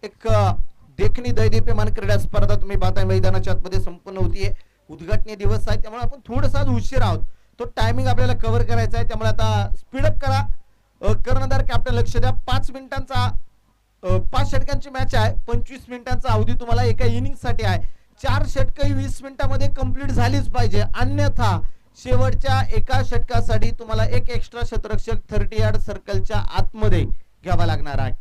एक देखणी दैदिप्यमान क्रीडा स्पर्धा तुम्ही पाहताय मैदानाच्या आतमध्ये संपन्न होतीये. उद्घाटनीय दिवस आहे त्यामुळे आपण थोडंसं आज उशीर आहोत. तो टायमिंग आपल्याला कव्हर करायचा आहे त्यामुळे आता स्पीडअप करा. कर्णधार कॅप्टन लक्ष द्या. 5 मिनिटांचा 5 षटकांची मॅच आहे. 25 मिनिटांचा अवधी तुम्हाला एका इनिंग साठी आहे. 4 षटकं 20 मिनिटांमध्ये कंप्लीट झालीच पाहिजे, अन्यथा शेवटच्या एका षटकासाठी तुम्हाला एक एक्स्ट्रा क्षेत्ररक्षक 30 यार्ड सर्कलच्या आतमध्ये घ्यावा लागणार आहे.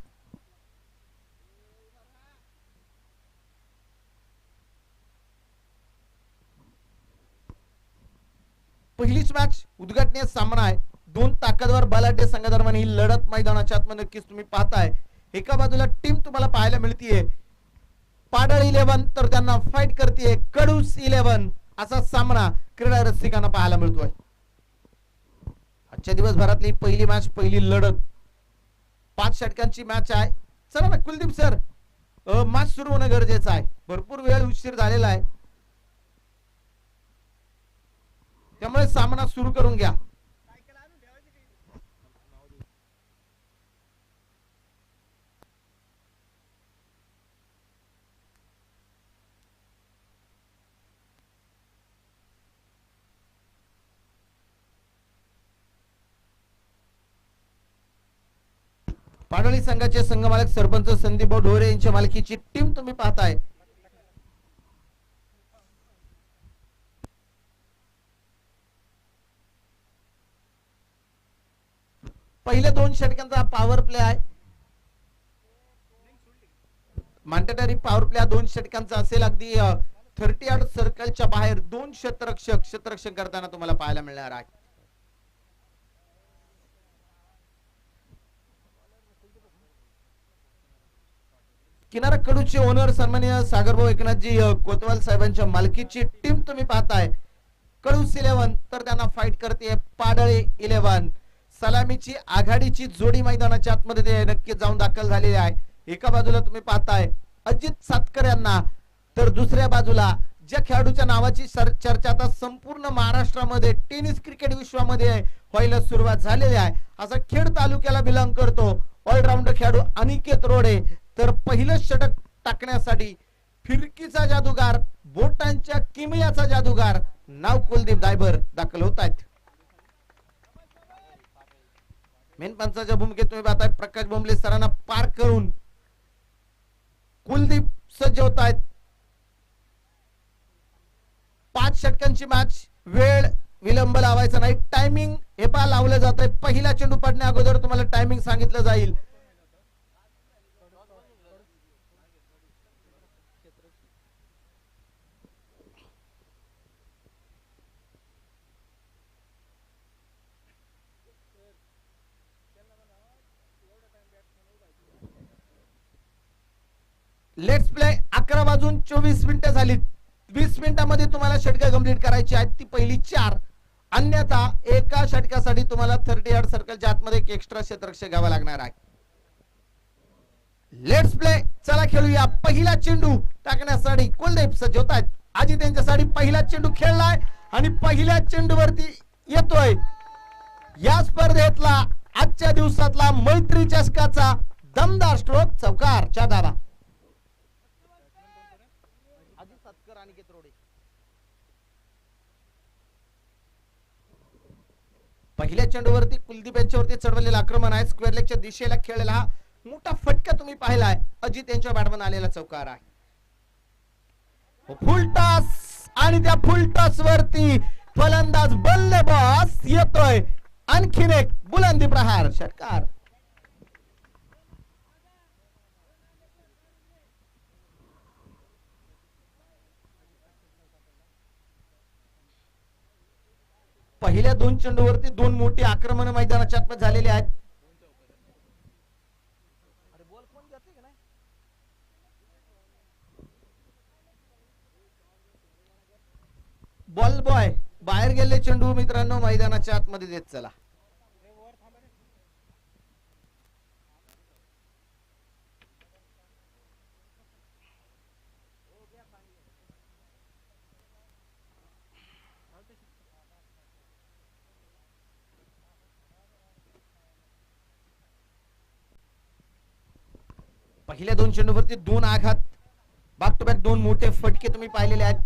पहिलीच मॅच उद्घाटनीय सामना आहे. दोन ताकदवर बलाढ्य संघादरम्यान ही लढत मैदानाच्या आतमध्ये नक्कीच तुम्ही पाहताय. एका बाजूला टीम तुम्हाला पाहायला मिळतीये पाडळ 11 तर त्यांना फाईट करते कडूस 11 असा सामना क्रीडा रसिकांना पाहायला मिळतोय. आजच्या दिवसभरातली पहिली मॅच, पहिली लढत, 5 षटकांची मॅच आहे. चला ना कुलदीप सर, मॅच सुरू होणं गरजेचं आहे. भरपूर वेळ उशीर झालेला आहे त्यामुळे सामना सुरू करून घ्या. पाडळी संघाचे संघमालक सरपंच संदीप ढोरे यांच्या मालकीची टीम तुम्ही पाहताय. पहिले 2 षटकांचा पॉवर प्ले आहे. मॅन्डेटरी पॉवर प्ले 2 षटकांचा असेल. अगदी 30 यार्ड सर्कलच्या बाहेर 2 क्षेत्ररक्षक करताना तुम्हाला पाहायला मिळणार आहे. किनारा कडूचे ओनर सन्माननीय सागरभाऊ एकनाथजी कोतवाल साहेबांच्या मालकीची टीम तुम्ही पाहताय. कडूस 11 तर त्यांना फाईट करते पाडळे 11. सलामीची आघाडीची जोडी मैदानाच्या आतमध्ये ते नक्कीच जाऊन दाखल झालेली आहे. एका बाजूला तुम्ही पाहताय अजित सातकर यांना, तर दुसऱ्या बाजूला ज्या खेळाडूच्या नावाची चर्चा आता संपूर्ण महाराष्ट्रामध्ये टेनिस क्रिकेट विश्वामध्ये व्हायला सुरुवात झालेली आहे, असा खेड तालुक्याला बिलॉंग करतो ऑलराऊंडर खेळाडू अनिकेत रोडे. तर पहिलं षटक टाकण्यासाठी फिरकीचा जादूगार, बोटांच्या किमयाचा जादूगार नाव कुलदीप दायबर दाखल होत आहेत. मेन पंचाच्या भूमिकेत तुम्ही पाहताय प्रकाश बोंबले सरांना पार करून कुलदीप सज्ज होत आहेत. 5 षटकांची मॅच, वेळ विलंब लावायचा नाही. टायमिंग हे पा लावलं जात आहे. पहिला चेंडू पडण्या अगोदर तुम्हाला टायमिंग सांगितलं जाईल. Let's play. 11 वाजून 24 मिनिटं झाली. 20 मिनिटांमध्ये तुम्हाला षटकं कंप्लीट करायची आहेत. ती पहिली 4, अन्यथा एका षटकासाठी तुम्हाला 30 यार्ड सर्कलच्या आतमध्ये एक एक्स्ट्रा क्षेत्ररक्षक घ्यावा लागणार आहे. Let's play. चला खेळूया. पहिला चेंडू टाकण्यासाठी कुलदीप सज्ज होत आहेत. आजी त्यांच्यासाठी पहिला चेंडू खेळलाय आणि पहिल्या चेंडूवरती येतोय या स्पर्धेतला आजच्या दिवसातला मैत्री चषकाचा दमदार स्ट्रोक, चौकार, 4 धावा. पहिल्या चेंडूवरती कुलदीप यांच्यावरती चढवलेलं आक्रमण आहे. स्क्वेअर लेगच्या दिशेला खेळलेला हा मोठा फटका तुम्ही पाहिलाय. अजित यांच्या बॅटमन आलेला चौकार आहे. फुल टॉस आणि त्या फुल टॉस वरती फलंदाज बल्लेबाज येतोय. आणखीन एक बुलंदी प्रहार, षटकार. पहिल्या 2 चेंडूवरती 2 मोठी आक्रमण मैदानाच्या आत झालेली आहेत. बॉल बॉय बाहेर गेले चेंडू मित्रांनो मैदानाच्या आतमध्ये देत चला. पहिल्या 2 चेंडूवरती 2 आघात, बॅक टू बॅक 2 मोठे फटके तुम्ही पाहिलेले आहेत.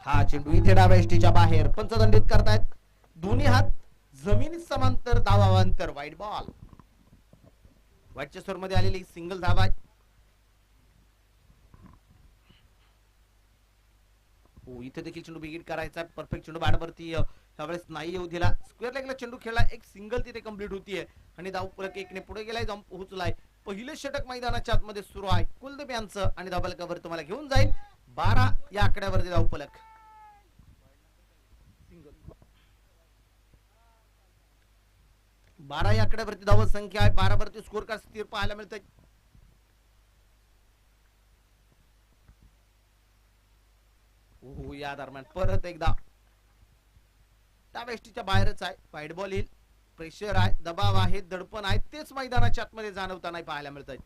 हा चेंडू इथे डाव्या एसटीच्या बाहेर पंचदंडित करतायत. दोन्ही हात जमिनी समांतर, धावांतर, वाईड बॉल. वाईटच्या स्वर आलेली सिंगल धावा. हो इथे देखील चेंडू बिगिट करायचा. परफेक्ट चेंडू बॅटवरती त्यावेळेस नाही येऊ दिला. स्क्वेअर लेगला चेंडू खेळला. एक सिंगल तिथे कंप्लीट होतीये आणि धावफलक 1 ने पुढे गेलाय, जाऊन पोहोचलाय. पहिले षटक मैदानाच्या आतमध्ये सुरू आहे कुलदीप यांचं आणि धावफलकावर तुम्हाला घेऊन जाईल 12 या आकड्यावरती धावफलक. 12 या आकड्यावरती धाव संख्या आहे. 12 वरती स्कोर कार्ड स्थिर पाहायला मिळतंय. हो या दरम्यान परत एकदा त्या वेस्टीच्या बाहेरच आहे. वाईड बॉल येईल. प्रेशर आहे, दबाव आहे, दडपण आहे, तेच मैदानाच्या आतमध्ये जाणवताना पाहायला मिळत आहे.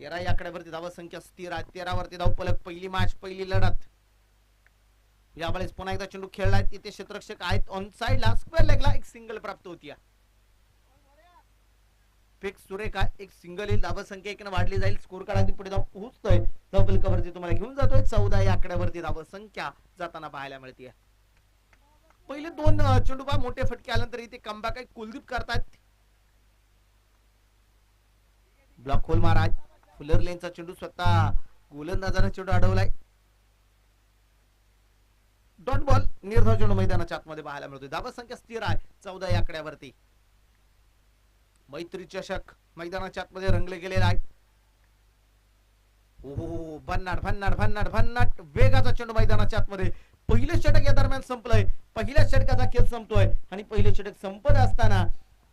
13 या आकड्यावरती धाव संख्या स्थिर आहे. 13 वरती धावफलक. पहिली मॅच, पहिली लढत. यावेळेस पुन्हा एकदा चेंडू खेळलाय. तिथे क्षेत्ररक्षक आहेत ऑन साइडला. स्क्वेअर लेगला एक सिंगल प्राप्त होती. फिक्स सुरेख आहे. एक सिंगल येईल. धाव संख्या 1 ने वाढली जाईल. स्कोर कार्ड पुढे जाऊन पोहोचतोय. धावफलकावरती तुम्हाला घेऊन जातोय. 14 या आकड्यावरती धाव संख्या जाताना पाहायला मिळते. पहिले 2 चेंडू बा मोठे फटके आल्यानंतर इथे कमबॅक आहे. कुलदीप करतात. ब्लॉक होल महाराज. फुलर लेनचा चेंडू स्वतः गोलंदाजाने चेंडू अडवलाय. Dot ball. निर्धाव चेंडू मैदानाच्या आतमध्ये पाहायला मिळतोय. धाव संख्या स्थिर आहे 14 या आकड्यावरती. मैत्री चषक मैदानाच्या आतमध्ये रंगले गेलेला आहे. ओ भन्नाट भन्नाट भन्नाट भन्नाट वेगाचा चेंडू मैदानाच्या आतमध्ये. पहिले षटक या दरम्यान संपलंय. पहिल्या षटकाचा खेळ संपतोय आणि पहिले षटक संपत असताना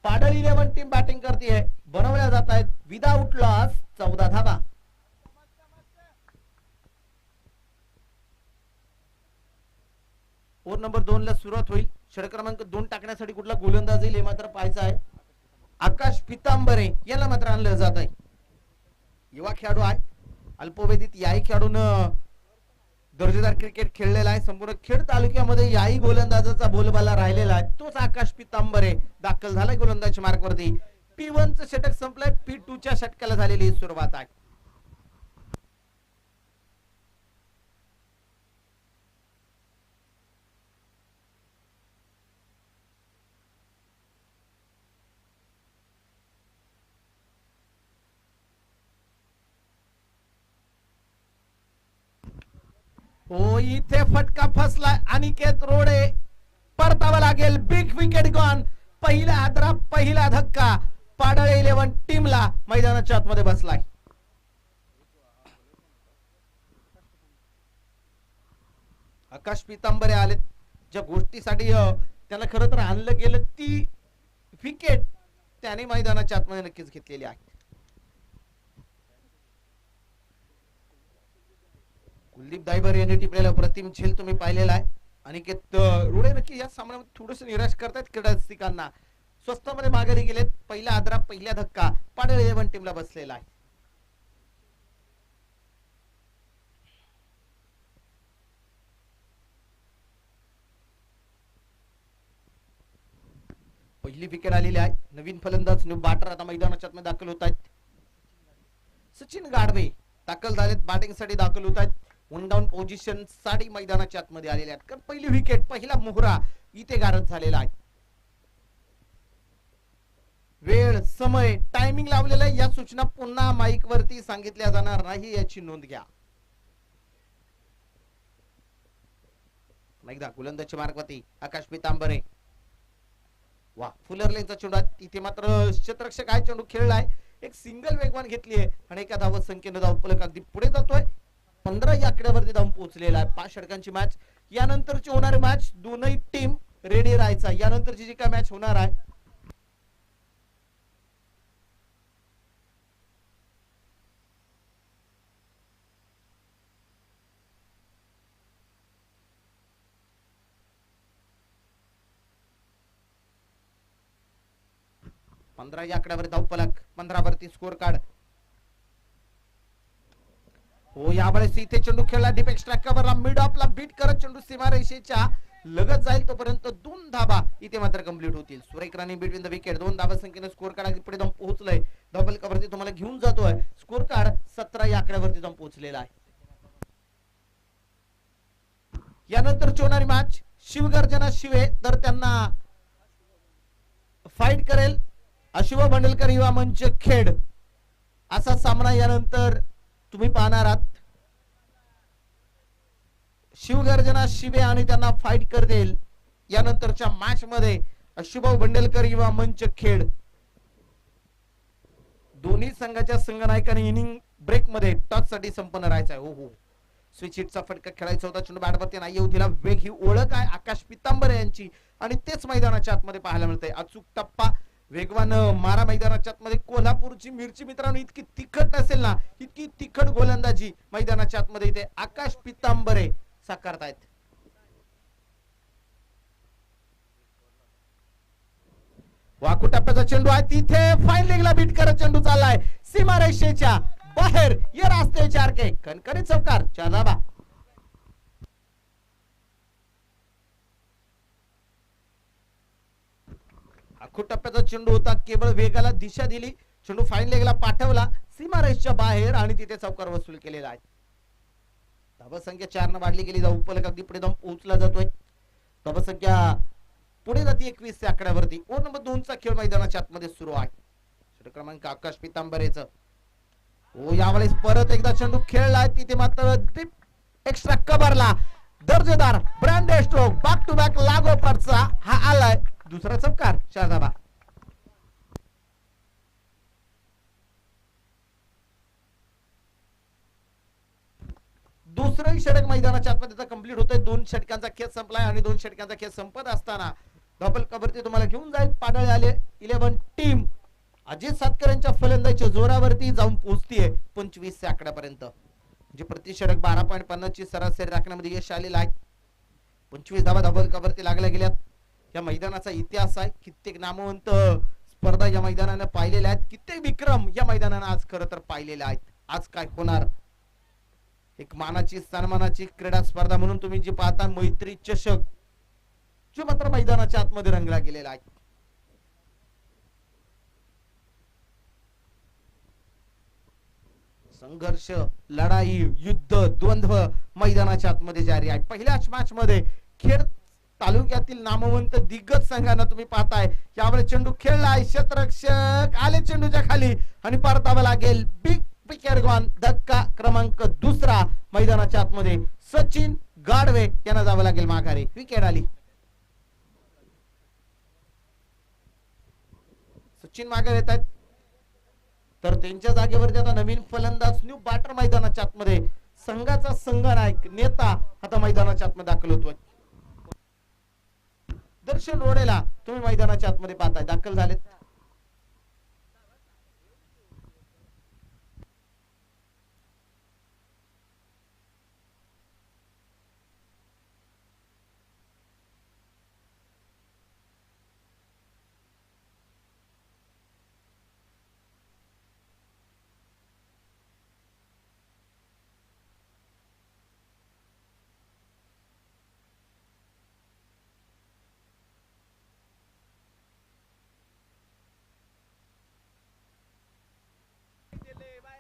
पाडळ 11 टीम बॅटिंग करते. बनवल्या जात आहेत विदाउट लॉस 14 धावा. ओव्हर नंबर 2 ला सुरुवात होईल. षटक क्रमांक 2 टाकण्यासाठी कुठला गोलंदाज येईल हे मात्र पाहायचं आहे. आकाश पितांबरे याला मात्र आणलं जात आहे. युवा खेळाडू आहे. अल्पवयीत याही खेळाडून दर्जेदार क्रिकेट खेळलेला आहे. संपूर्ण खेड तालुक्यामध्ये याही गोलंदाजाचा बोलबाला राहिलेला आहे. तोच आकाश पितांबरे दाखल झालाय गोलंदाजी मार्कवरती. P1 चं षटक संपलंय. P2 च्या षटकाला झालेली सुरुवात आहे. हो इथे फटका फसलाय. अनिकेत रोडे परतावा लागेल. Big wicket gone. पहिला आदरा, पहिला धक्का पाडळ 11 टीमला मैदानाच्या आतमध्ये बसलाय. आकाश पितांबरे आले. ज्या गोष्टीसाठी त्याला खरं तर आणलं गेलं ती विकेट त्याने मैदानाच्या आतमध्ये नक्कीच घेतलेली आहे. कुलदीप दायबर यांनी टिपलेला प्रतिम झेल तुम्ही पाहिलेला आहे. अनिकेत रोडे नक्की या सामन्यामध्ये थोडस निराश करतायत क्रीडारसिकांना. स्वस्तामध्ये माघारी गेलेत. पहिला आदरा, पहिला धक्का पाडळ 11 टीमला बसलेला आहे. पहिली विकेट आलेली आहे. नवीन फलंदाज न्यू बॅटर आता मैदानाच्या आत दाखल होत आहेत. सचिन गाडवे दाखल झालेत. बॅटिंग साठी दाखल होत आहेत. 1 डाऊन पोझिशन साठी मैदानाच्या आतमध्ये आलेले आहेत. कारण पहिली विकेट, पहिला मोहरा इथे गारद झालेला आहे. वेळ, समय, टायमिंग लावलेला आहे. या सूचना पुन्हा माईक वरती सांगितल्या जाणार नाही याची नोंद घ्या. एकदा गोलंदाजी मार्गवरती आकाश पितांबरे. वा फुलर लेनचा चेंडू. इथे मात्र क्षेत्ररक्षक आहे. चेंडू खेळलाय. एक सिंगल वेगवान घेतली आहे आणि एका धावत संख्येने धावफलक अगदी पुढे जातोय. 15 या आकड्यावरती धावून पोहोचलेला आहे. 5 षटकांची मॅच. यानंतरची होणारी मॅच दोनही टीम रेडी राहायचा. यानंतरची जी काय मॅच होणार आहे 15 या आकड्यावर धावफलक. 15 वरती स्कोर कार्ड. हो यावेळेस इथे चेंडू खेळला. डीप एक्स्ट्रा कव्हरला मिड ऑफला बीट करत चेंडू सीमारेषेच्या लगत जाईल तोपर्यंत 2 धाबा इथे मात्र कंप्लीट होतील. सुरेख रनिंग बिटवीन द विकेट 2 धाबा संख्येने स्कोर कार्ड पुढे जाऊन पोहोचलंय. डबल कव्हरती तुम्हाला घेऊन जातोय. स्कोर कार्ड 17 या आकड्यावरती जाऊन पोहोचलेला आहे. यानंतर होणारी मॅच शिवगर्जना शिवे तर त्यांना फाईट करेल अशिव बंडलकर युवा मंच खेड. असा सामना यानंतर तुम्ही पाहणार आहात. शिवगर्जना शिवे आणि त्यांना फाईट करतील यानंतरच्या मॅच मध्ये अशुभाऊ बंडलकर युवा मंच खेड. दोन्ही संघाच्या संघनायकांनी इनिंग ब्रेक मध्ये टॉस साठी संपन्न राहायचं आहे. हो स्विच हिटचा फटका खेळायचा होता. चेंडू बॅटवरती नाही येऊ दिला. वेग ही ओळख आहे आकाश पितांबरे यांची आणि तेच मैदानाच्या आतमध्ये पाहायला मिळतंय. अचूक टप्पा वेगवान मारा मैदानाच्या आतमध्ये. कोल्हापूरची मिरची मित्रांनो इतकी तिखट नसेल ना इतकी तिखट गोलंदाजी मैदानाच्या आतमध्ये इथे आकाश पितांबरे साकारतायत. वाकू टप्प्याचा चेंडू आहे तिथे फाईन लेगला बीट करत चेंडू चाललाय सीमारेषेच्या बाहेर. ये रास्ते 4 के कणकणी चौकार 4 धाबा. आखू टप्प्याचा चेंडू होता केवळ वेगाला दिशा दिली. चेंडू फाईन लेगला पाठवला सीमारेषच्या बाहेर आणि तिथे चौकार वसूल केलेला आहे. धाबा संख्या 4 न वाढली गेली. उपलक अगदी पुढे जाऊन पोहोचला जातोय. धाबा संख्या पुढे जाते 21 या आकड्यावरती. ओव्हर नंबर 2 चा खेळ मैदानाच्या आतमध्ये सुरू आहे. षटक क्रमांक आकाश पितांबरेचं. यावेळेस परत एकदा चेंडू खेळलाय तिथे मात्र एक्स्ट्रा कव्हरला दर्जेदार branded stroke back to back लागोपाठचा हा आलाय. दुसरा चौकार 4 धाबा. दुसरंही षटक मैदानाच्या आतमध्ये कंप्लीट होतोय. 2 षटकांचा खेळ संपलाय आणि 2 षटकांचा खेळ संपत असताना डबल कव्हरती तुम्हाला घेऊन जाईल. पाडळे आले 11 टीम अजित सातकर यांच्या फलंदाजीच्या जोरावरती जाऊन पोहोचतीये 25 या आकड्यापर्यंत. म्हणजे प्रति षटक 12.50 ची सरासरी राखण्यामध्ये यश आलेलं आहे. 25 धावा डबल कव्हरती लागल्या गेल्यात. या मैदानाचा इतिहास आहे. कित्येक नामवंत स्पर्धा या मैदानाने पाहिलेल्या आहेत. कित्येक विक्रम या मैदानाने आज खरं तर पाहिलेले आहेत. आज काय होणार एक मानाची सन्मानाची क्रीडा स्पर्धा म्हणून तुम्ही जी पाहता मैत्री चषक जो मात्र मैदानाच्या आतमध्ये रंगला गेलेला आहे. संघर्ष लढाई युद्ध द्वंद्व मैदानाच्या आतमध्ये जारी आहे. पहिल्याच मॅच मध्ये खेड तालुक्यातील नामवंत दिग्गज संघांना तुम्ही पाहताय. यावेळी चेंडू खेळलाय क्षेत्ररक्षक आले चेंडूच्या खाली आणि परतावा लागेल. Big wicket gone. धक्का क्रमांक 2 मैदानाच्या आतमध्ये सचिन गाडवे यांना जावं लागेल माघारी. विकेट आली. सचिन मागे येत आहेत तर त्यांच्या जागेवरती आता नवीन फलंदाज न्यू बॅटर मैदानाच्या आतमध्ये संघाचा संघनायक नेता आता मैदानाच्या आतमध्ये दाखल होतोय. दर्शन रोडेला तुम्ही मैदानाच्या आतमध्ये पाहताय दाखल झालेत.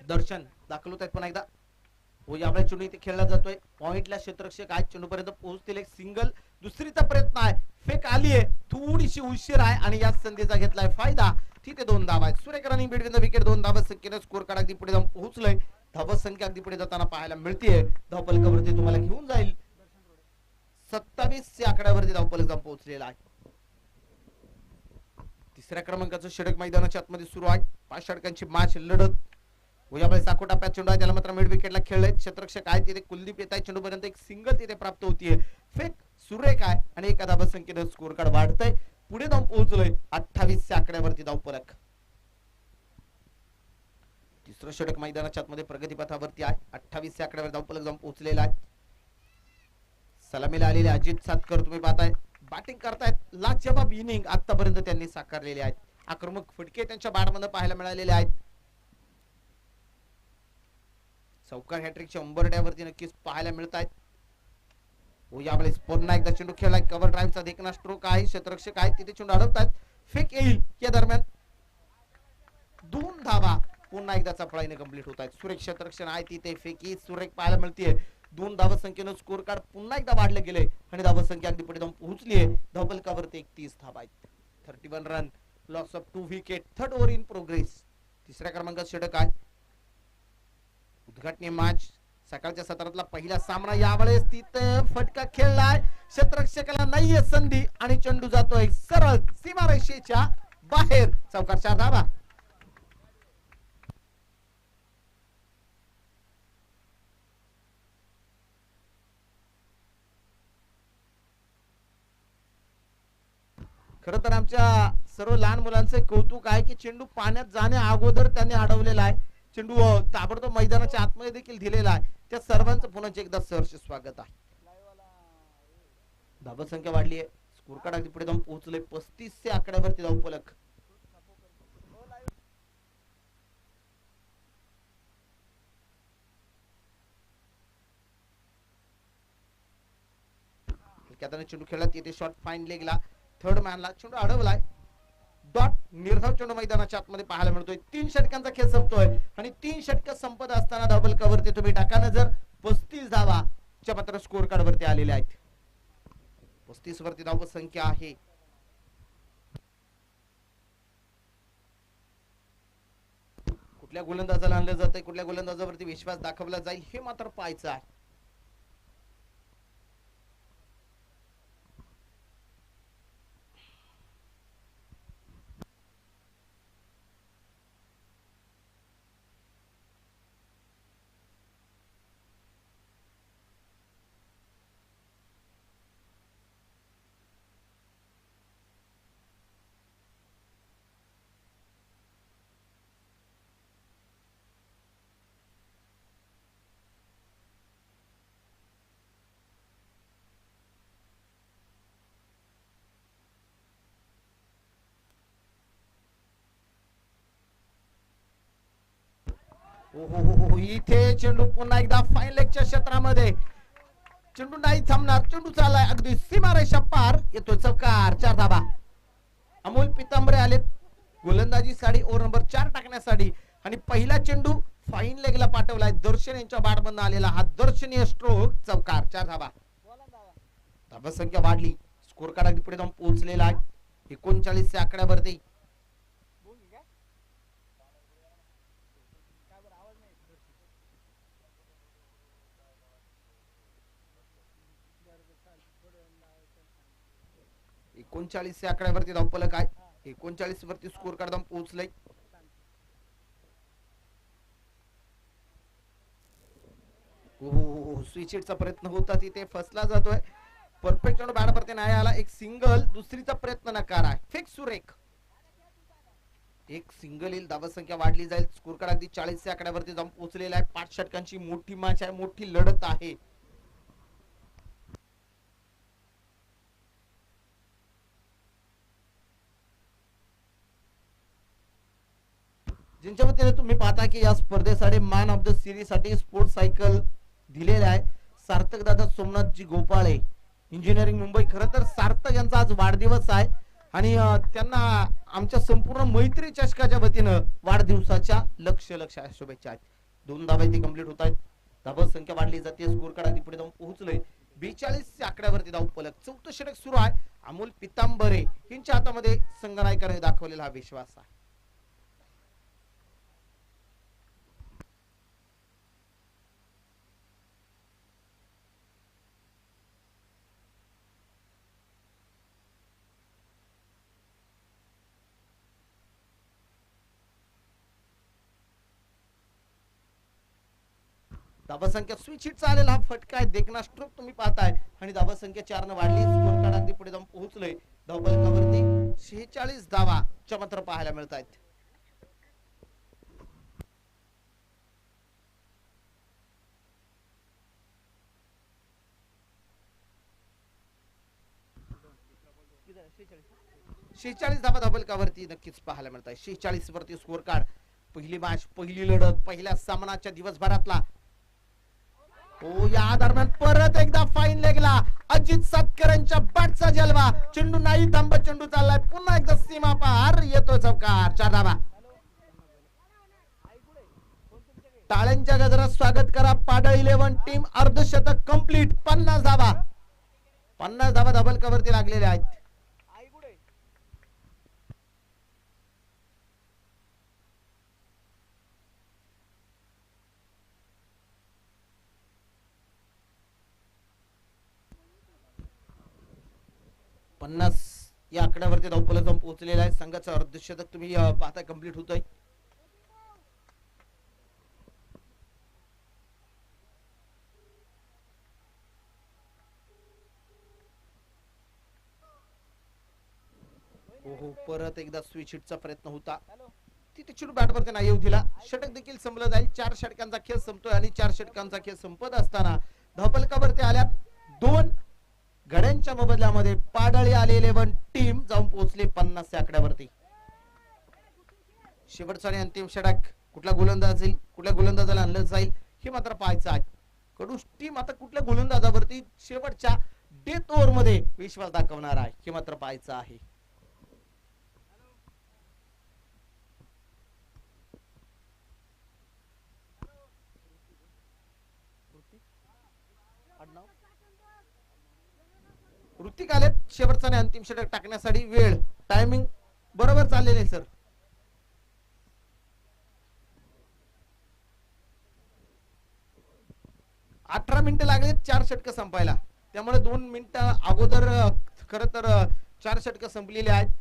दर्शन दाखल होत आहेत पुन्हा एकदा. यावेळी चेंडू इथे खेळला जातोय. पॉइंटला क्षेत्ररक्षक आज चेंडू पर्यंत पोहोचतील. एक सिंगल दुसरीचा प्रयत्न आहे. फेक आली आहे थोडीशी उशीर आहे आणि या संधीचा घेतलाय फायदा. तिथे 2 धावा आहेत. सुरेख रनिंग बिटवीन द विकेट 2 धावा संख्येने स्कोर कार्ड अगदी पुढे जाऊन पोहोचलंय. धावा संख्या अगदी पुढे जाताना पाहायला मिळतेय. धावफलक वरती तुम्हाला घेऊन जाईल 27 या आकड्यावरती धावफलक जाऊन पोहोचलेला आहे. तिसऱ्या क्रमांकाचं षटक मैदानाच्या आतमध्ये सुरू आहे. 5 षटकांची मॅच लढत. यावेळी साकोटा पॅच चेंडू आहे त्याला मात्र मिड विकेटला खेळलाय. क्षेत्ररक्षक आहे तिथे कुलदीप येत आहे. चेंडू पर्यंत एक सिंगल तिथे प्राप्त होतीये. फेक सुरेख आहे आणि एका धावा संख्येने स्कोर कार्ड वाढतंय. पुढे जाऊन पोहोचलोय 28 आकड्यावरती धावफलक. तिसरं षटक मैदानाच्या आतमध्ये प्रगतीपथावरती आहे. 28 आकड्यावर धावफलक जाऊन पोहोचलेला आहे. सलामीला आलेले अजित सातकर तुम्ही पाहताय बॅटिंग करतायत. लाजवाब इनिंग आतापर्यंत त्यांनी साकारलेले आहेत. आक्रमक फटके त्यांच्या बॅटमध्ये पाहायला मिळालेले आहेत. चौकार हॅट्रिकच्या उंबरड्यावरती नक्कीच पाहायला मिळत आहेत. यावेळेस पुन्हा एकदा चेंडू खेळलाय. कव्हर ड्राईव्हचा देखना स्ट्रोक आहे. क्षेत्ररक्षक आहेत तिथे चेंडू अडवतात. फेक येईल या दरम्यान 2 धावा पुन्हा एकदा चपळाईने कंप्लीट होत आहेत. सुरेख क्षेत्ररक्षण आहे तिथे फेकी सुरेख पाहायला मिळते. 2 धावा संख्येनं स्कोर कार्ड पुन्हा एकदा वाढले गेले आणि धावा संख्या अगदी पुढे जाऊन पोहोचली आहे. धबल कव्हरती 31 धावा आहेत. 31 run loss of 2 wicket. Third over in progress. तिसऱ्या क्रमांकात षटक आहे. उद्घाटनीय मॅच सकाळच्या सत्रातला पहिला सामना. यावेळेस तिथे फटका खेळलाय. क्षेत्ररक्षकाला नाहीये संधी आणि चेंडू जातोय सरळ सीमारेषेच्या बाहेर. चौकार 4 धावा. खर तर आमच्या सर्व लहान मुलांचे कौतुक आहे की चेंडू पाण्यात जाण्या अगोदर त्यांनी अडवलेला आहे. चेंडू ताबडतोब मैदानाच्या आतमध्ये देखील दिलेला आहे. त्या सर्वांचं पुन्हा एकदा सहर्ष स्वागत आहे. धावा संख्या वाढली आहे. स्कोर कार्ड अगदी पुढे जाऊन पोहोचले. 35 आकड्यावरती धावफलक. चेंडू खेळला तिथे शॉट फाईन लेगला. थर्ड मॅनला चेंडू अडवलाय. डॉट निर्धाव चेंडू मैदानाच्या आतमध्ये पाहायला मिळतोय. 3 षटकांचा खेळ संपतोय आणि 3 षटक संपत असताना डबल कव्हरती तुम्ही टाका नजर. 35 धावा च्या मात्र स्कोर कार्ड वरती आलेल्या आहेत. 35 वरती धाव संख्या आहे. कुठल्या गोलंदाजाला आणलं जातंय, कुठल्या गोलंदाजावरती विश्वास दाखवला जाईल हे मात्र पाहायचं आहे. इथे चेंडू पुन्हा एकदा फाईन लेगच्या क्षेत्रामध्ये. चेंडू नाही थांबणार. चेंडू चाललाय अगदी सीमारेषा पार. येतो चौकार 4 धावा. अमोल पितांबरे आले गोलंदाजी साठी ओव्हर नंबर 4 टाकण्यासाठी आणि पहिला चेंडू फाईन लेगला पाठवलाय. दर्शन यांच्या बॅटमधून आलेला हा दर्शनीय स्ट्रोक. चौकार 4 धावा. धावा संख्या वाढली. स्कोर कार्ड अगदी पुढे जाऊन पोहोचलेला आहे. 39 आकड्यावरती. एकोणचाळीस आकड्यावरती धावफलक आहे. 39 वरती स्कोर कार्ड जाऊन पोहोचलंय. स्विच प्रयत्न होता तिथे फसला जातोय. परफेक्ट चेंडू बॅटवरती नाही आला. एक सिंगल. दुसरीचा प्रयत्न नकार आहे. फेक सुरेख. एक सिंगल येईल. धावा संख्या वाढली जाईल. स्कोर कार्ड अगदी 40 आकड्यावरती जाऊन पोहोचलेला आहे. 5 षटकांची मोठी मॅच आहे. मोठी लढत आहे. जिंच्या वतीने तुम्ही पाहता की या स्पर्धेसाठी मॅन ऑफ द सिरीज साठी स्पोर्ट्स सायकल दिलेले आहे सार्थक दादा सोमनाथजी गोपाळे इंजिनिअरिंग मुंबई. खरं तर सार्थक यांचा आज वाढदिवस आहे आणि त्यांना आमच्या संपूर्ण मैत्री चषकाच्या वतीनं वाढदिवसाच्या लक्ष शुभेच्छा आहेत. 2 धावा इथे कंप्लीट होत आहेत. धावा संख्या वाढली जाते. स्कोर कार्ड अगदी पुढे जाऊन पोहोचलोय. 42 आकड्यावरती धावफलक. 4थं षटक सुरू आहे. अमोल पितांबरे यांच्या हातामध्ये संघनायकाने दाखवलेला हा विश्वास आहे. धावा संख्या स्विच हिटचा आलेला हा फटका आहे. देखना स्ट्रोक तुम्ही पाहताय आणि धावा संख्या 4 न वाढली. स्कोर कार्ड अगदी पुढे जाऊन पोहोचलोय. धावफलकावरती 46 धावा च्या मात्र पाहायला मिळत आहेत. शेहेचाळीस धावा धावफलकावरती नक्कीच पाहायला मिळत आहे. 46 वरती स्कोर कार्ड. पहिली मॅच, पहिली लढत, पहिल्या सामनाच्या दिवसभरातला हो, या दरम्यान परत एकदा फाईन लेगला अजित सातकरांच्या बॅटचा जलवा. चेंडू नाही थांबत, चेंडू चाललाय पुन्हा एकदा सीमा पार, येतो चौकार. 4 धावा. टाळ्यांच्या गजरात स्वागत करा पाडळ 11 टीम. अर्धशतक कंप्लीट. 50 धावा. 50 धावा धबलकावरती लागलेल्या आहेत. पन्नास या आकड्यावरती धावफलक जाऊन पोहोचलेला आहे. संघाचं अर्धशतक तुम्ही पाहता कंप्लीट होतोय. हो, परत एकदा स्विच हिटचा प्रयत्न होता. तिथे चेंडू बॅटवरती नाही येऊ दिला. षटक देखील संपलं जाईल. 4 षटकांचा खेळ संपतोय आणि 4 षटकांचा खेळ संपत असताना धावफलकावरती आल्या 2 गड्यांच्या मोबदल्यामध्ये पाडळी आले 11 टीम जाऊन पोहोचले 50 या आकड्यावरती. शेवटचा आणि अंतिम षटक कुठला गोलंदाज येईल, कुठल्या गोलंदाजाला आणलं जाईल हे मात्र पाहायचं आहे. कडूस टीम आता कुठल्या गोलंदाजावरती शेवटच्या डेथ ओव्हर मध्ये विश्वास दाखवणार आहे हे मात्र पाहायचं आहे. ऋतिक आले शेवटचा आणि अंतिम षटक टाकण्यासाठी. वेळ टायमिंग बरोबर चाललेले सर. अठरा मिनिटं लागले 4 षटक संपायला. त्यामुळे 2 मिनिटं अगोदर खर तर 4 षटक संपलेली आहेत.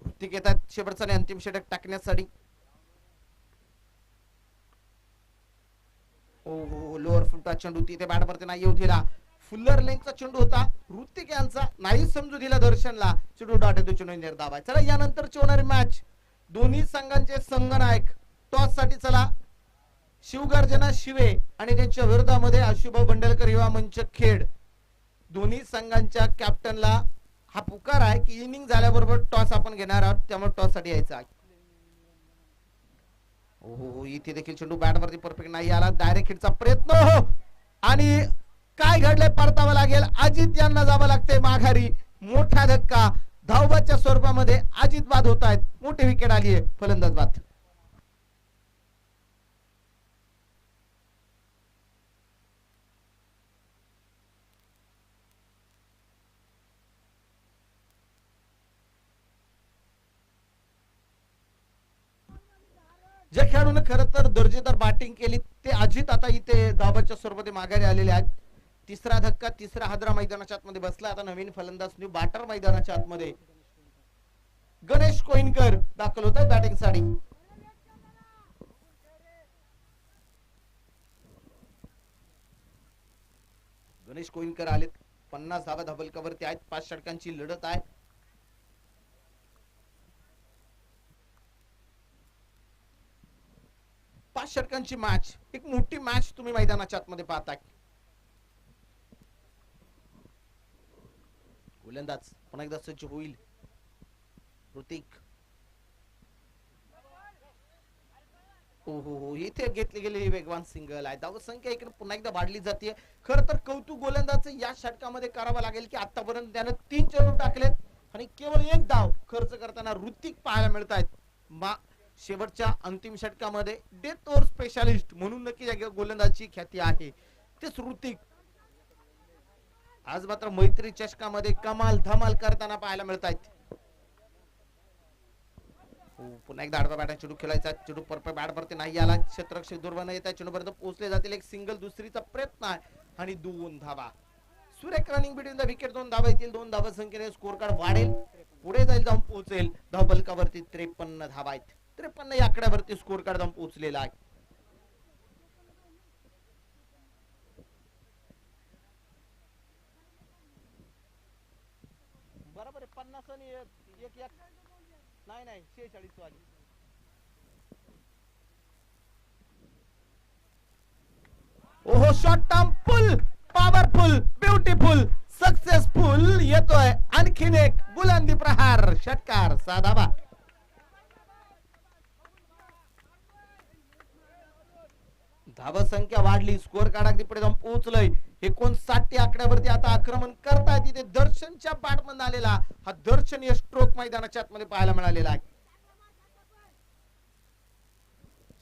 ऋतिक येतात शेवटचा आणि अंतिम षटक टाकण्यासाठी. लोअर फुलटा चेंडू तिथे बॅटवरती नाही येऊ दिला. फुल्लर लेंथचा चेंडू होता. ऋतिक यांचा नाही समजू दिला दर्शनला. चेंडू डाट येतो, चेंडू निर्धाव. चला यानंतरची होणारी मॅच दोन्ही संघांचे संघनायक टॉस साठी. चला शिवगर्जना शिवे आणि त्यांच्या विरोधामध्ये आशुभाऊ बंडलकर युवा मंच खेड. दोन्ही संघांच्या कॅप्टनला हा पुकार आहे की इनिंग झाल्याबरोबर टॉस आपण घेणार आहोत, त्यामुळे टॉस साठी यायचं आहे. हो, इथे देखील चेंडू बॅटवरती परफेक्ट नाही आला. डायरेक्ट हिटचा प्रयत्न हो, आणि काय घडले परतावं लागेल. अजित यांना जावं लागते माघारी. मोठा धक्का. धावबादच्या स्वरूपामध्ये अजित बाद होत आहेत. मोठी विकेट आली आहे. फलंदाज बाद. ज्या खेळाडूने खरं तर दर्जेदार बॅटिंग केली ते अजित आता इथे धावबादच्या स्वरूपामध्ये माघारी आलेले आहेत. तिसरा धक्का, तिसरा हादरा मैदानाच्या आतमध्ये बसला. आता नवीन फलंदाज न्यू बॅटर मैदानाच्या आतमध्ये गणेश कोईनकर दाखल होत आहे बॅटिंग साठी. गणेश कोईनकर आलेत. 50 धावा धबलकावरती आहेत. 5 षटकांची लढत आहे. पाच षटकांची मॅच. एक मोठी मॅच तुम्ही मैदानाच्या आतमध्ये पाहताय. गोलंदाज पुन्हा एकदा सज्ज होईल. ऋतिक. हो, इथे घेतली गेलेली वेगवान सिंगल आहे. धावसंख्या इकडे पुन्हा एकदा वाढली जाते. खरं तर कौतुक गोलंदाज या षटकामध्ये करावं लागेल की आतापर्यंत त्यानं 3 चेंडू टाकलेत आणि केवळ 1 धाव खर्च करताना ऋतिक पाहायला मिळत आहेत. शेवटच्या अंतिम षटकामध्ये डेथ ओव्हर स्पेशालिस्ट म्हणून नक्की गोलंदाजी ख्याती आहे तेच ऋतिक. आज मात्र मैत्री चषकामध्ये कमाल धमाल करताना पाहायला मिळत आहेत. पुन्हा एकदा आडवा बॅट चेंडू खेळायचा. चेंडू परफेक्ट बॅटवरती नाही आला. क्षेत्ररक्षक दुर्बल येत आहे. चेंडूपर्यंत पोहोचले जातील. एक सिंगल दुसरीचा प्रयत्न आहे आणि 2 धावा. सुरेख रनिंग बिटवीन द विकेट. 2 धावा येतील. 2 धावा संख्येने स्कोर कार्ड वाढेल. पुढे जाईल, जाऊन पोहोचेल धावफलकावरती 53 धावा आहेत. 53 या आकड्यावरती स्कोर कार्ड जाऊन पोहोचलेला आहे. बरोबर आहे. 50 आणि 1 नाही 46 वाली. ओहो, शॉर्ट टर्म फुल पॉवरफुल ब्युटिफुल फुल येतोय, आणखीन एक बुलंदी प्रहार, षटकार, 6 धावा. धावा संख्या वाढली, स्कोर कार्ड अगदी पुढे जाऊन पोहोचलंय. 59 आकड्यावरती आता आक्रमण करतायत. तिथे दर्शनच्या बॅटमध्ये आलेला हा दर्शनीय स्ट्रोक मैदानाच्या आतमध्ये पाहायला मिळालेला आहे.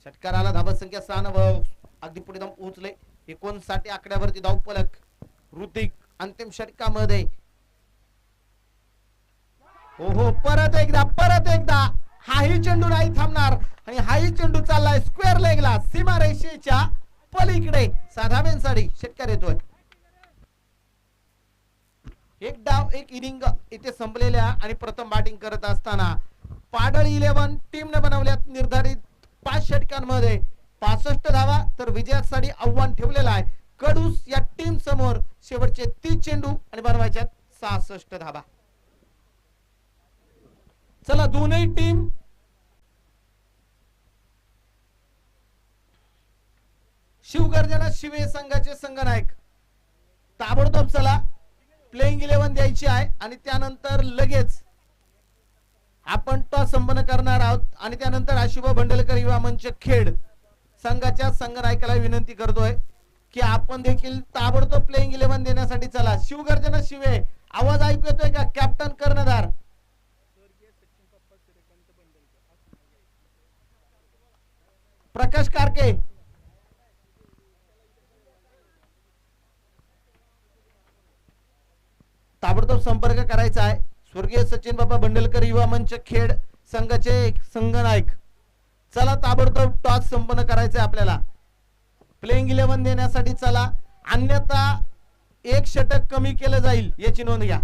षटकाराला धावा संख्या 6 अगदी पुढे जाऊन पोहोचले. 59 आकड्यावरती धावफलक. ऋतिक अंतिम षटकामध्ये. हो परत एकदा हाही चेंडू नाही थांबणार आणि हाही चेंडू चाललाय स्क्वेअर लेगला, सीमारेषेच्या पलीकडे. 6 धाव्यांसाठी षटकार येतोय. एक डाव एक इनिंग इथे संपलेल्या आणि प्रथम बॅटिंग करत असताना पाडळ 11 टीमने बनवल्यात निर्धारित 5 षटकांमध्ये 65 धावा तर विजयासाठी आव्हान ठेवलेलं आहे. कडूस या टीम समोर शेवटचे 30 चेंडू आणि बनवायच्यात 66 धावा. चला दोनही टीम शिवगर्जना शिवे संघाचे संघनायक ताबडतोब चला प्लेइंग 11 द्यायची आहे आणि त्यानंतर लगेच आपण टॉस संपन्न करणार आहोत. आणि त्यानंतर आशुभा भंडलकर युवा मंच खेड संघाच्या संघनायकाला विनंती करतोय की आपण देखील ताबडतोब प्लेइंग 11 देण्यासाठी चला. शिवगर्जना शिवे आवाज ऐकू येतोय का कॅप्टन कर्णधार? प्रकाश कारके, ताबडतोब संपर्क करायचा आहे. स्वर्गीय सचिन बाबा भंडलकर युवा मंच खेड संघाचे संघनायक, चला ताबडतोब टॉस संपन्न करायचा आहे आपल्याला. प्लेइंग 11 देण्यासाठी चला, अन्यथा एक षटक कमी केलं जाईल याची नोंद घ्या.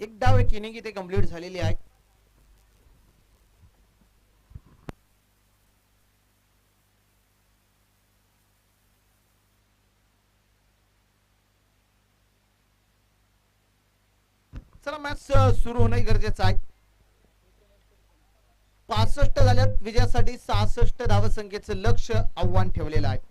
एक डाव एक इनिंग इथे कंप्लीट झालेली आहे. चला मॅच सुरू होणे गरजेचं आहे. 65 झाल्यात, विजयासाठी 66 धावसंख्येचं लक्ष आव्हान ठेवलेलं आहे.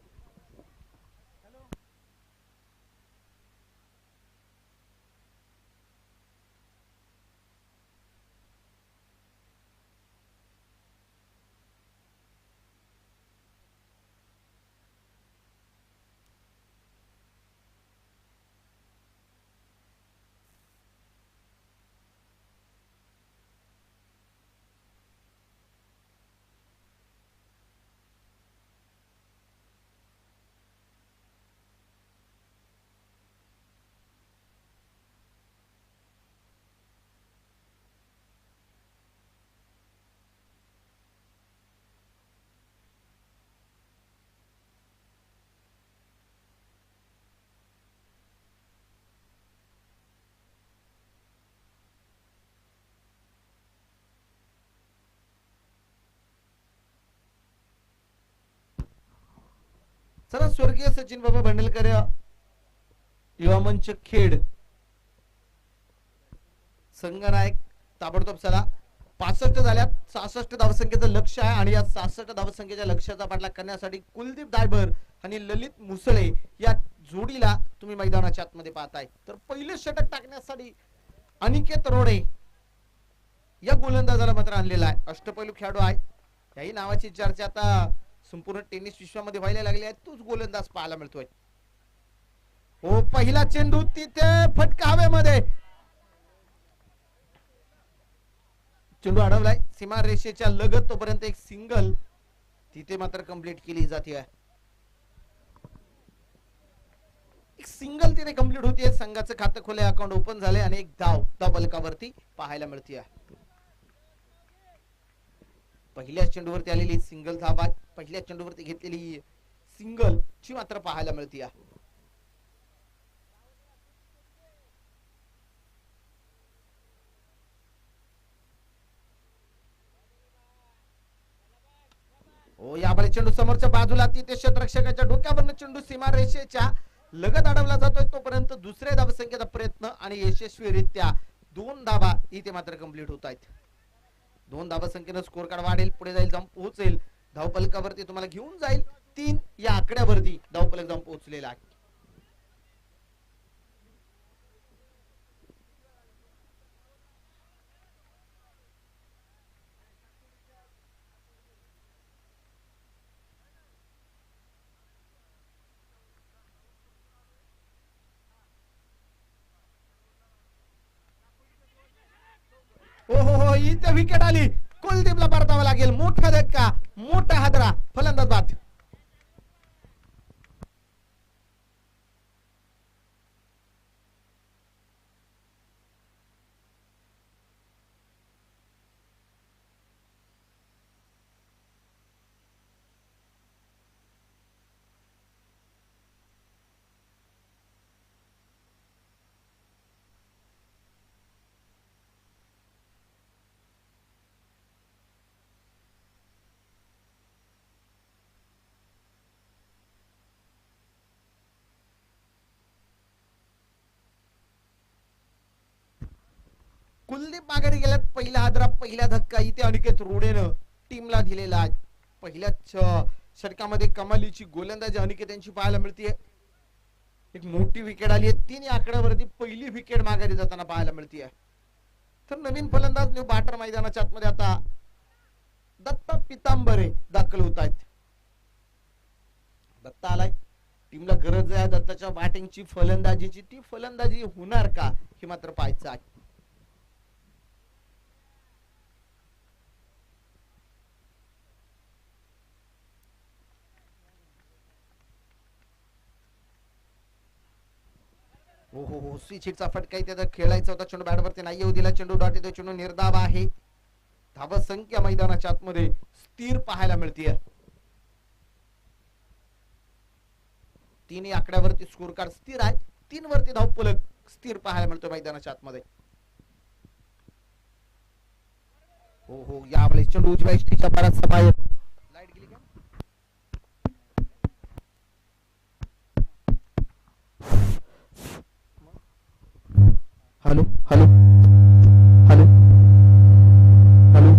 चला स्वर्गीय सचिन बाबा भांडेलकर युवा मंच खेड संघनायक ताबडतोब चला 65 झाल्यात 66 धावसंख्येचं लक्ष आहे आणि या 66 धावसंख्येच्या लक्ष्याचा पाठलाग करण्यासाठी कुलदीप दायबर आणि ललित मुसळे या जोडीला तुम्ही मैदानाच्या आतमध्ये पाहताय. तर पहिले षटक टाकण्यासाठी अनिकेत रोडे या गोलंदाजाला मात्र आणलेला आहे. अष्टपैलू खेळाडू आहे. याही नावाची चर्चा आता संपूर्ण टेनिस विश्वामध्ये व्हायला लागली आहे. तोच गोलंदाज पाहायला मिळतोय. हो पहिला चेंडू तिथे फटका हवेमध्ये. चेंडू अडवलाय सीमा रेषेच्या लगत. तोपर्यंत एक सिंगल तिथे मात्र कंप्लीट केली जाते. एक सिंगल तिथे कंप्लीट होतीये. संघाचं खातं खोले अकाउंट ओपन झाले आणि एक धाव बलकावरती पाहायला मिळते. पहिल्या चेंडूवरती आलेली सिंगल धाव आहे. पहिल्या चेंडूवरती घेतलेली सिंगल ची मात्र पाहायला मिळते. हो यावेळी चेंडू समोरच्या बाजूला तिथे क्षेत्ररक्षकाच्या डोक्यावरनं चेंडू सीमा रेषेच्या लगत अडवला जातोय. तोपर्यंत दुसऱ्या धावसंख्येचा प्रयत्न आणि यशस्वीरित्या 2 धावा इथे मात्र कंप्लीट होत आहेत. 2 धावसंख्येनं स्कोर कार्ड वाढेल, पुढे जाईल, जाऊन पोहोचेल. धावफलकावरती तुम्हाला घेऊन जाईल. 3 या आकड्यावरती धावफलक जाऊन पोहोचलेला आहे. हो इथे विकेट आली. कुलदीपला परतावा लागेल. मोठा धक्का, मोठा हादरा. फलंदाज बाद. कुलदीप माघारी गेल्यात. पहिला हादरा, पहिला धक्का इथे अनिकेत रोडेनं टीमला दिलेला आहे. पहिल्याच षटकामध्ये कमालीची गोलंदाजी अनिकेत यांची पाहायला मिळते. एक मोठी विकेट आली आहे. 3 आकड्यावरती पहिली विकेट माघारी जाताना पाहायला मिळते. तर नवीन फलंदाज न्यू बाटर मैदानाच्या आतमध्ये आता दत्ता पितांबरे दाखल होत आहेत. दत्ता आलाय. टीमला गरज आहे दत्ताच्या बॅटिंगची, फलंदाजीची. ती फलंदाजी होणार का हे मात्र पाहायचं आहे. हो स्विच हिटचा फटका इथे खेळायचा होता. चेंडू बॅटवरती नाही येऊ दिला. चेंडू डॉट येतो. चेंडू निर्धाव आहे. धावसंख्या मैदानाच्या आतमध्ये स्थिर पाहायला मिळते. 3 आकड्यावरती स्कोर कार्ड स्थिर आहे. 3 वरती धावफलक स्थिर पाहायला मिळतो मैदानाच्या आतमध्ये. हो यावेळेस चेंडू उजव्या इष्टीच्या बराचसा बाहेर. लाईट गेली का? Hello hello hello hello.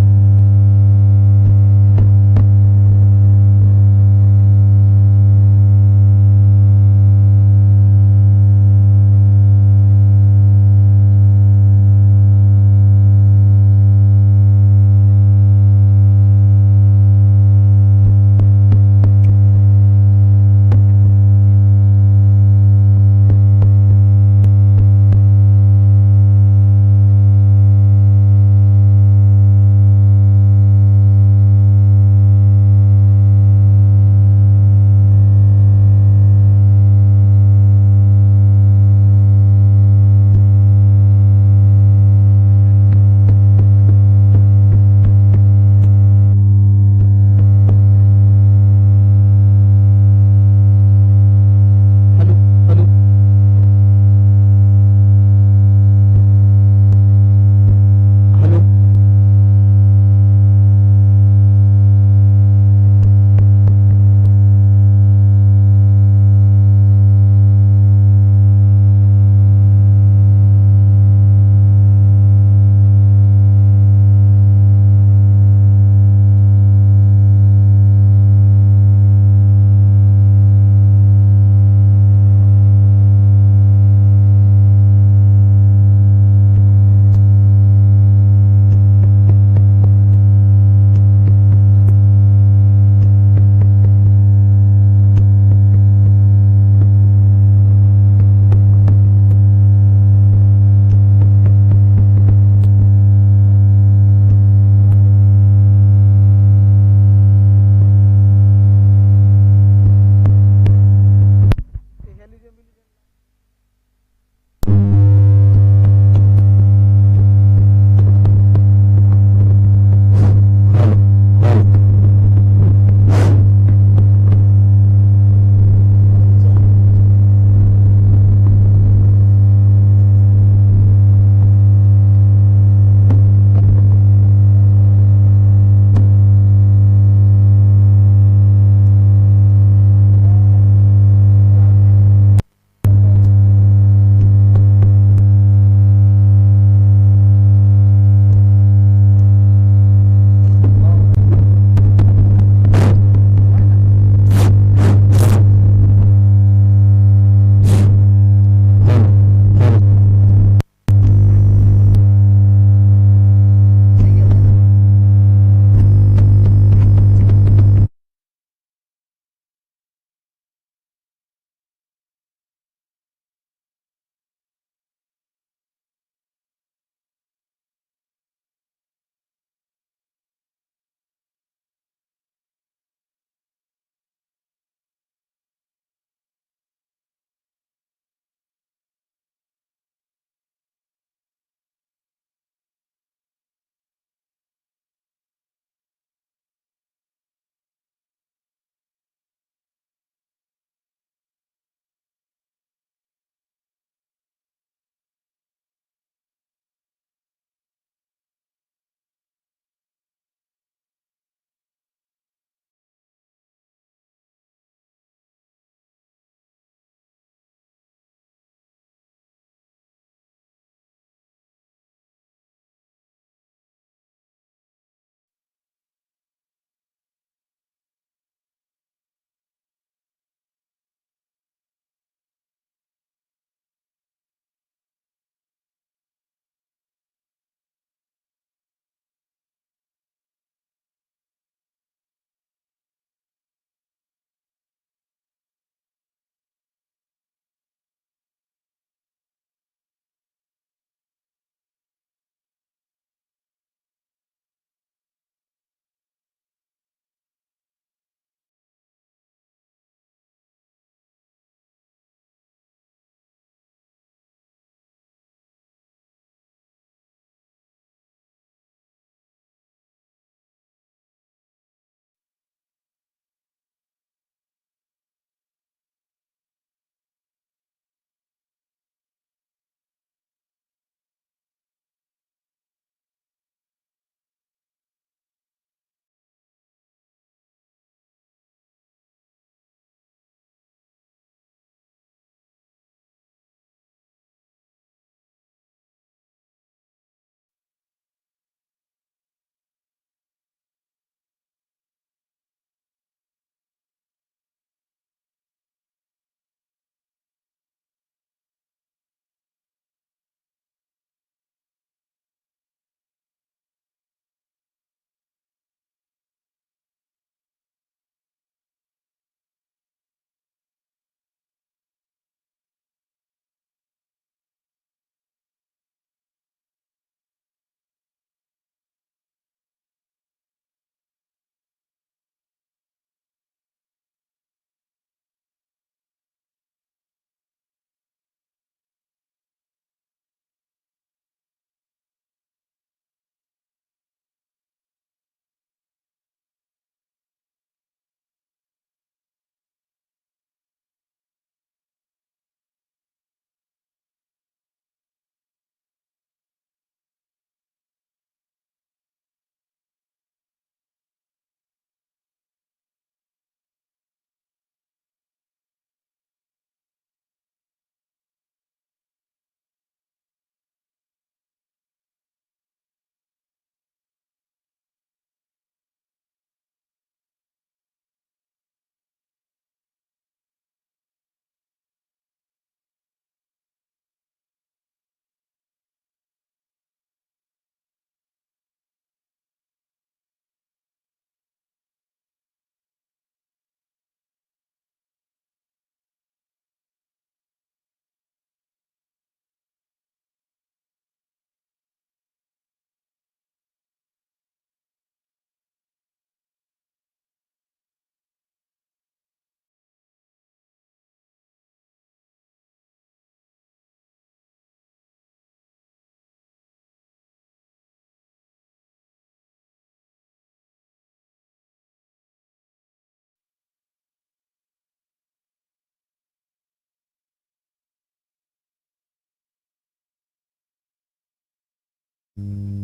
आहे.